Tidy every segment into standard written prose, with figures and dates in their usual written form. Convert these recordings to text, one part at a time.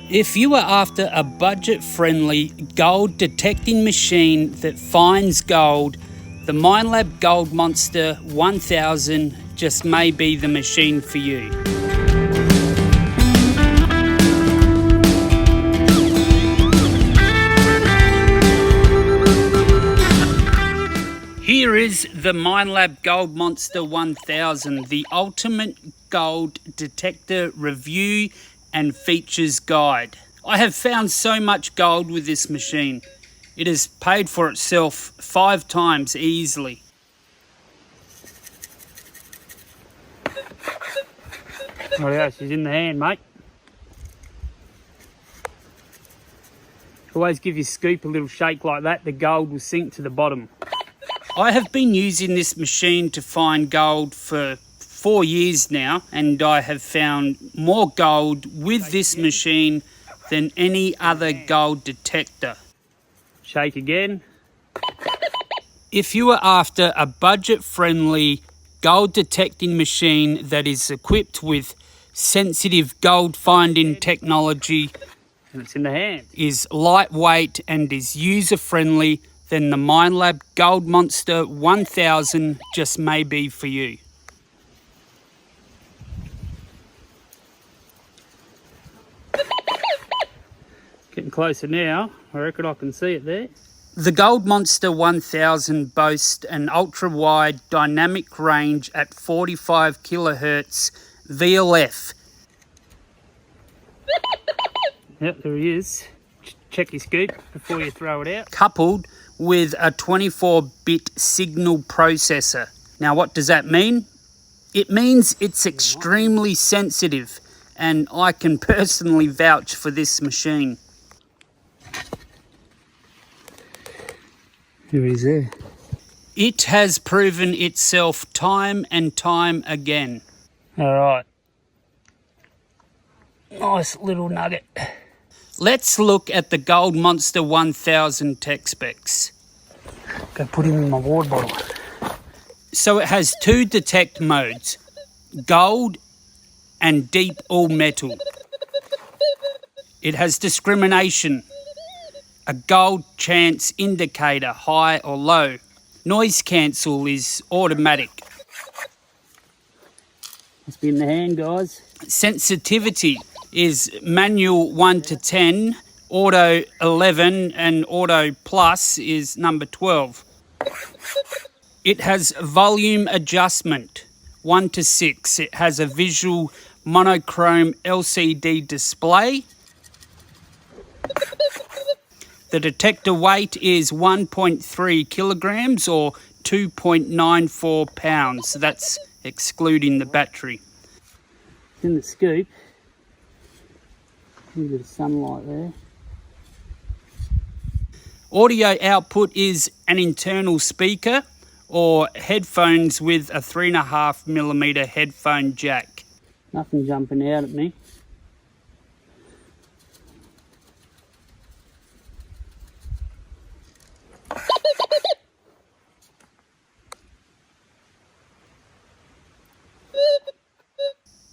If you are after a budget-friendly gold detecting machine that finds gold, the MINELAB Gold Monster 1000 just may be the machine for you. Here is the MINELAB Gold Monster 1000, the ultimate gold detector review and features guide. I have found so much gold with this machine. It has paid for itself 5 times easily. Rightio, she's in the hand, mate. Always give your scoop a little shake like that, the gold will sink to the bottom. I have been using this machine to find gold for 4 years now, and I have found more gold with this machine than any other gold detector. Shake again. If you are after a budget-friendly gold detecting machine that is equipped with sensitive gold finding technology, and it's in the hand, is lightweight and is user-friendly, then the MINELAB Gold Monster 1000 just may be for you. Getting closer now, I reckon I can see it there. The Gold Monster 1000 boasts an ultra-wide dynamic range at 45 kHz VLF. Yep, there he is. Check your scoop before you throw it out. Coupled with a 24-bit signal processor. Now what does that mean? It means it's extremely sensitive, and I can personally vouch for this machine. Here he is there. It has proven itself time and time again. Alright. Nice little nugget. Let's look at the Gold Monster 1000 tech specs. Go put him in my water bottle. So it has 2 detect modes, gold and deep all metal. It has discrimination, a gold chance indicator, high or low. Noise cancel is automatic. Must be in the hand, guys. Sensitivity is manual 1 to 10, auto 11, and auto plus is number 12. It has volume adjustment 1 to 6. It has a visual monochrome LCD display. The detector weight is 1.3 kilograms or 2.94 pounds. That's excluding the battery. In the scoop, a bit of sunlight there. Audio output is an internal speaker or headphones with a 3.5mm headphone jack. Nothing jumping out at me.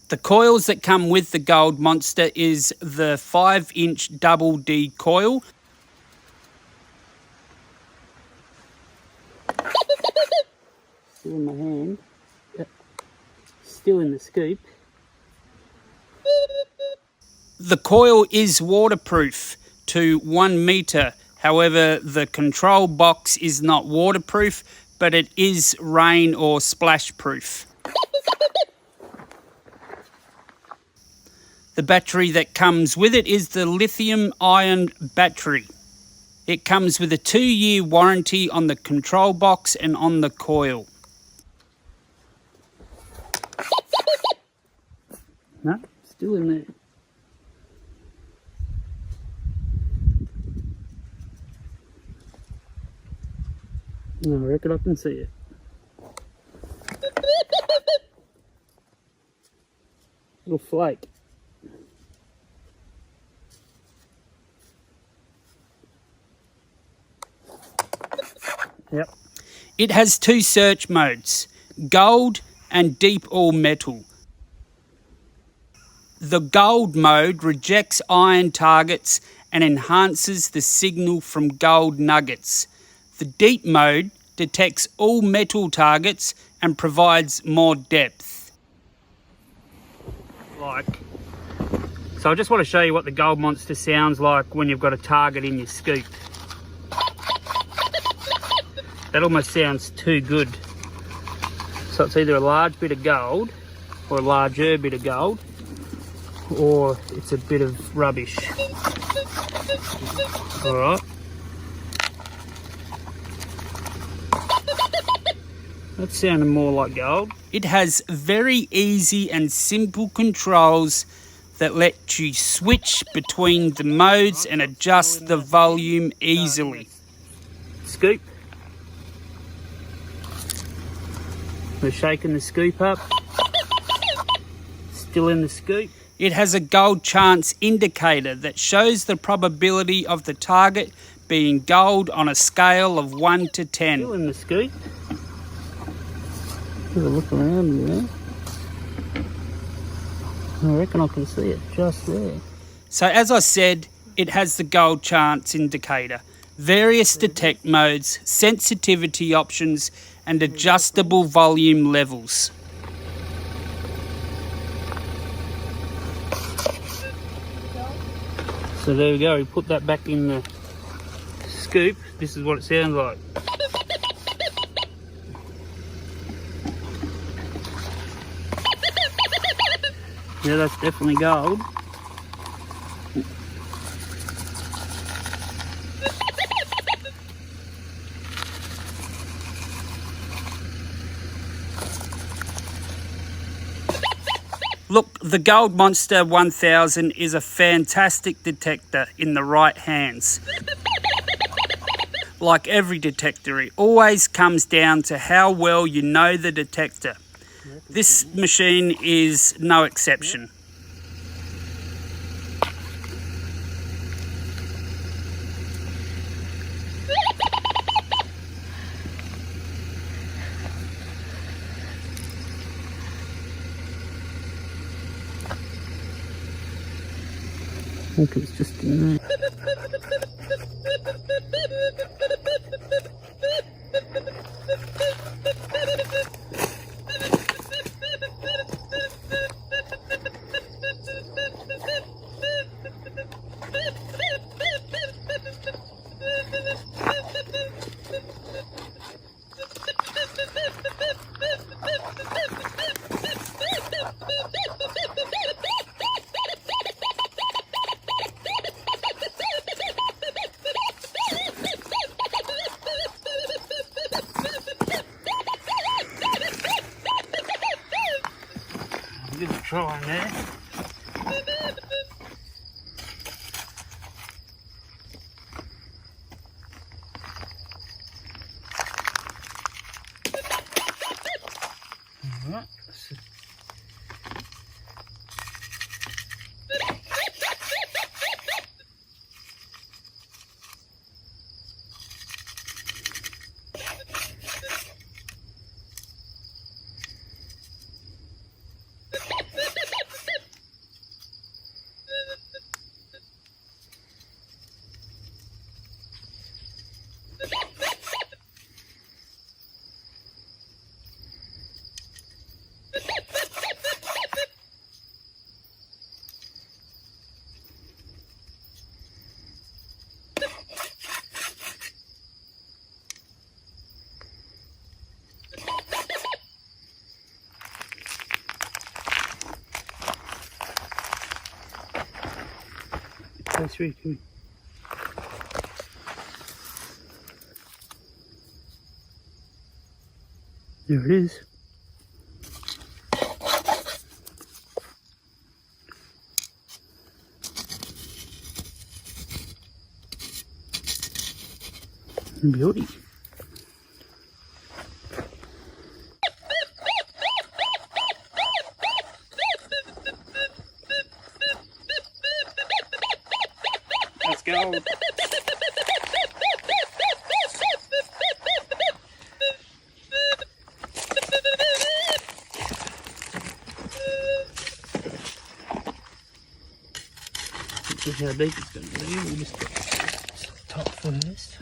The coils that come with the Gold Monster is the 5-inch double D coil. Still in my hand. Yep. Still in the scoop. The coil is waterproof to 1 metre. However, the control box is not waterproof, but it is rain or splash proof. The battery that comes with it is the lithium-ion battery. It comes with a 2-year warranty on the control box and on the coil. No, still in there. I reckon I can see it. Little flake. Yep. It has 2 search modes, gold and deep all metal. The gold mode rejects iron targets and enhances the signal from gold nuggets. The deep mode detects all metal targets and provides more depth. So I just want to show you what the Gold Monster sounds like when you've got a target in your scoop. That almost sounds too good. So it's either a large bit of gold or a larger bit of gold, or it's a bit of rubbish. Alright. That's sounding more like gold. It has very easy and simple controls that let you switch between the modes and adjust the volume easily. Scoop. We're shaking the scoop up. Still in the scoop. It has a gold chance indicator that shows the probability of the target being gold on a scale of 1 to 10. Still in the scoop. Have a look around there. I reckon I can see it just there. So as I said, it has the gold chance indicator, various detect modes, sensitivity options, and adjustable volume levels. So there we go, we put that back in the scoop. This is what it sounds like. Yeah, that's definitely gold. Look, the Gold Monster 1000 is a fantastic detector in the right hands. Like every detector, it always comes down to how well you know the detector. This machine is no exception. I think it's just in there. Give it a try in there. Alright. That's really good. There it is. Beauty. Let's go. with how deep it's going to be. We'll just get the top first.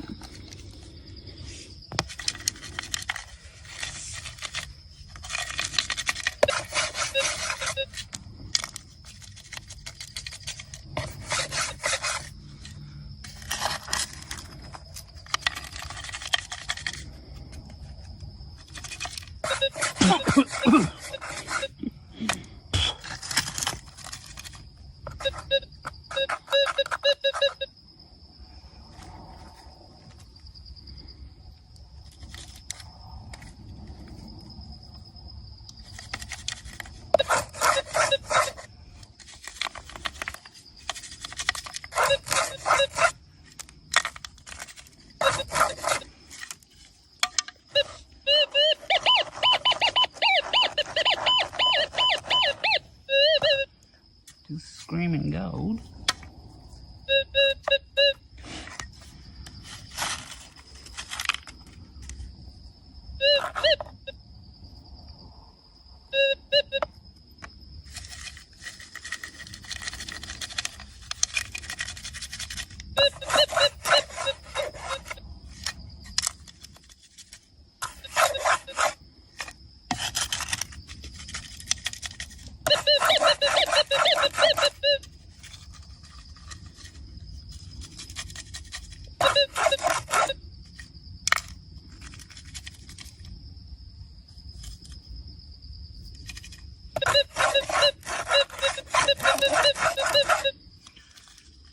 Screaming gold.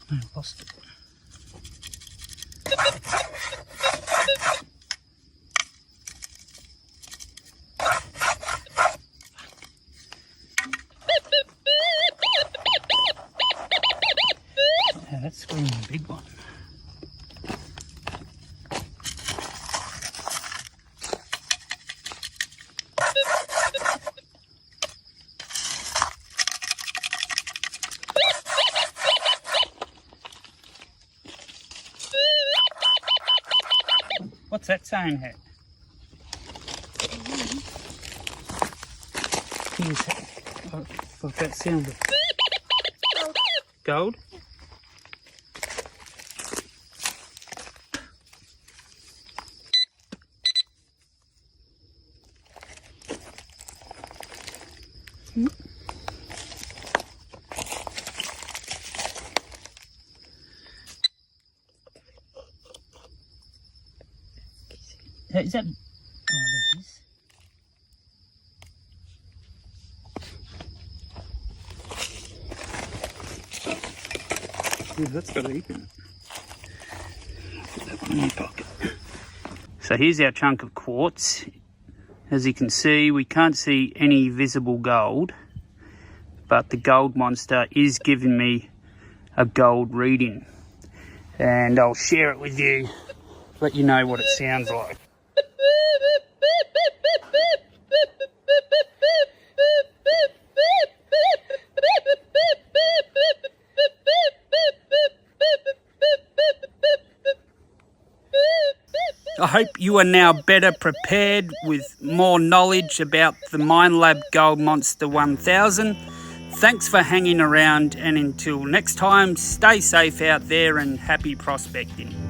I lost it. Yeah, that's screaming a big one. What's that saying here? What's that sound? Gold? Is that? Oh, there it is. Yeah, that's got a heap in it. Put that one in your pocket. So here's our chunk of quartz. As you can see, we can't see any visible gold, but the gold monster is giving me a gold reading. And I'll share it with you, let you know what it sounds like. I hope you are now better prepared with more knowledge about the MINELAB Gold Monster 1000. Thanks for hanging around, and until next time, stay safe out there and happy prospecting.